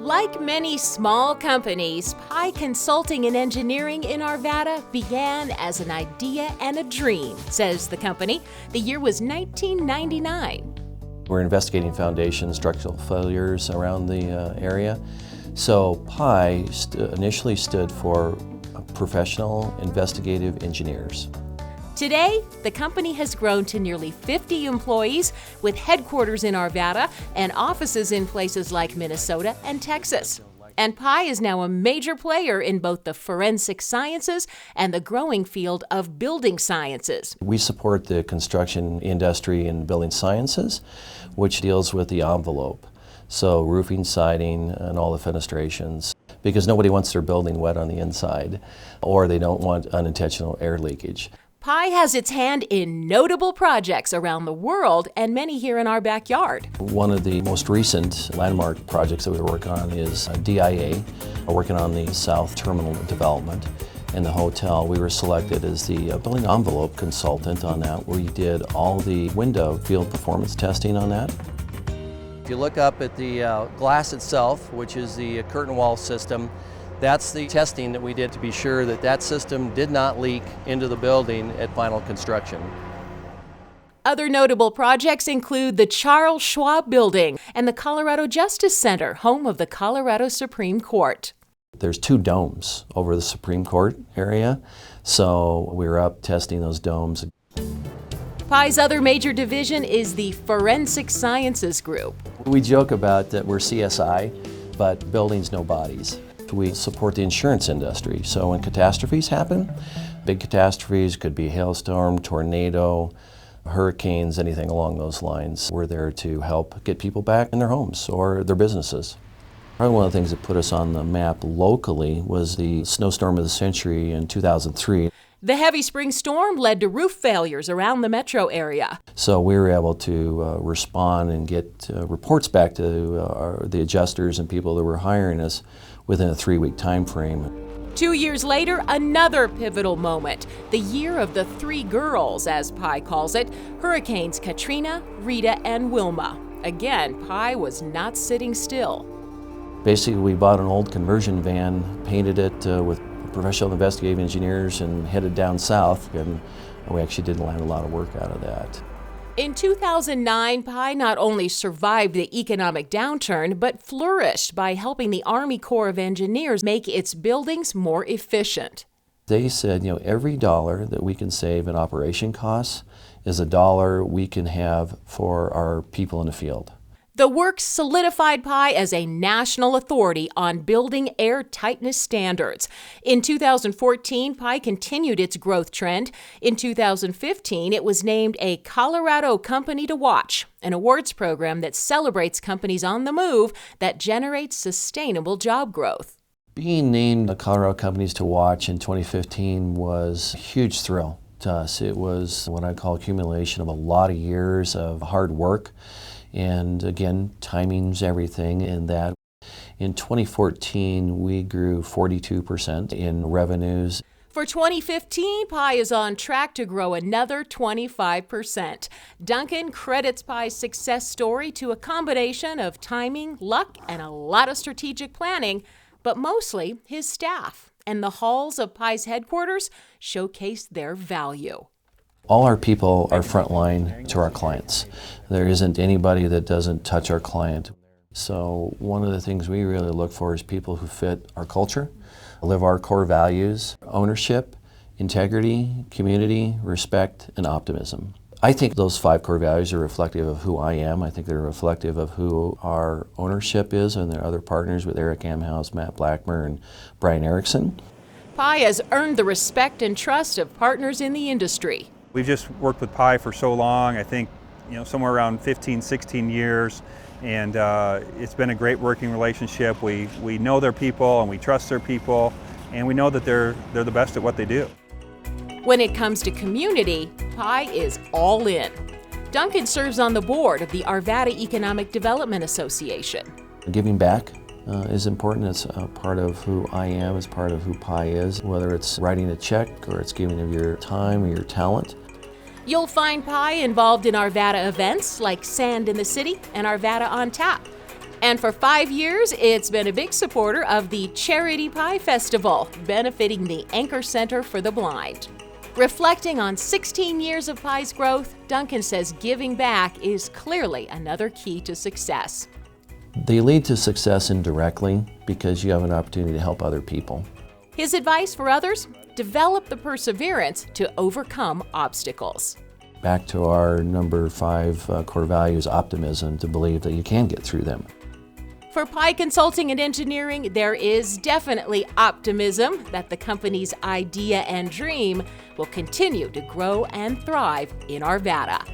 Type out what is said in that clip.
Like many small companies, Pi Consulting and Engineering in Arvada began as an idea and a dream, says the company. The year was 1999. We're investigating foundation structural failures around the area. So Pi initially stood for Professional Investigative Engineers. Today, the company has grown to nearly 50 employees with headquarters in Arvada and offices in places like Minnesota and Texas. And Pi is now a major player in both the forensic sciences and the growing field of building sciences. We support the construction industry and building sciences, which deals with the envelope. So roofing, siding, and all the fenestrations, because nobody wants their building wet on the inside, or they don't want unintentional air leakage. Pi has its hand in notable projects around the world and many here in our backyard. One of the most recent landmark projects that we work on is DIA, working on the South Terminal development in the hotel. We were selected as the building envelope consultant on that. We did all the window field performance testing on that. If you look up at the glass itself, which is the curtain wall system, that's the testing that we did to be sure that that system did not leak into the building at final construction. Other notable projects include the Charles Schwab Building and the Colorado Justice Center, home of the Colorado Supreme Court. There's 2 domes over the Supreme Court area, so we were up testing those domes. Pi's other major division is the Forensic Sciences Group. We joke about that we're CSI, but buildings, no bodies. We support the insurance industry, so when catastrophes happen, big catastrophes, could be hailstorm, tornado, hurricanes, anything along those lines, we're there to help get people back in their homes or their businesses. Probably one of the things that put us on the map locally was the snowstorm of the century in 2003. The heavy spring storm led to roof failures around the metro area. So we were able to respond and get reports back to the adjusters and people that were hiring us within a 3-week time frame. 2 years later, another pivotal moment, the year of the 3 girls, as Pi calls it, Hurricanes Katrina, Rita, and Wilma. Again, Pi was not sitting still. Basically, we bought an old conversion van, painted it with professional investigative engineers, and headed down south, and we actually did land a lot of work out of that. In 2009, Pi not only survived the economic downturn, but flourished by helping the Army Corps of Engineers make its buildings more efficient. They said, every dollar that we can save in operation costs is a dollar we can have for our people in the field. The work solidified Pi as a national authority on building air tightness standards. In 2014, Pi continued its growth trend. In 2015, it was named a Colorado Company to Watch, an awards program that celebrates companies on the move that generate sustainable job growth. Being named a Colorado Companies to Watch in 2015 was a huge thrill to us. It was what I call accumulation of a lot of years of hard work. And again, timing's everything in that. In 2014, we grew 42% in revenues. For 2015, Pi is on track to grow another 25%. Duncan credits Pi's success story to a combination of timing, luck, and a lot of strategic planning, but mostly his staff. And the halls of Pi's headquarters showcase their value. All our people are frontline to our clients. There isn't anybody that doesn't touch our client. So one of the things we really look for is people who fit our culture, live our core values: ownership, integrity, community, respect, and optimism. I think those 5 core values are reflective of who I am. I think they're reflective of who our ownership is and their other partners with Eric Amhouse, Matt Blackmer, and Brian Erickson. Pi has earned the respect and trust of partners in the industry. We've just worked with Pi for so long, I think somewhere around 15, 16 years, and it's been a great working relationship. We know their people and we trust their people, and we know that they're the best at what they do. When it comes to community, Pi is all in. Duncan serves on the board of the Arvada Economic Development Association. Giving back is important. It's part of who I am, it's part of who Pi is, whether it's writing a check or it's giving of your time or your talent. You'll find Pi involved in Arvada events like Sand in the City and Arvada on Tap. And for 5 years, it's been a big supporter of the Charity Pie Festival, benefiting the Anchor Center for the Blind. Reflecting on 16 years of Pie's growth, Duncan says giving back is clearly another key to success. They lead to success indirectly because you have an opportunity to help other people. His advice for others? Develop the perseverance to overcome obstacles. Back to our number 5 core values, optimism, to believe that you can get through them. For Pie Consulting and Engineering, there is definitely optimism that the company's idea and dream will continue to grow and thrive in Arvada.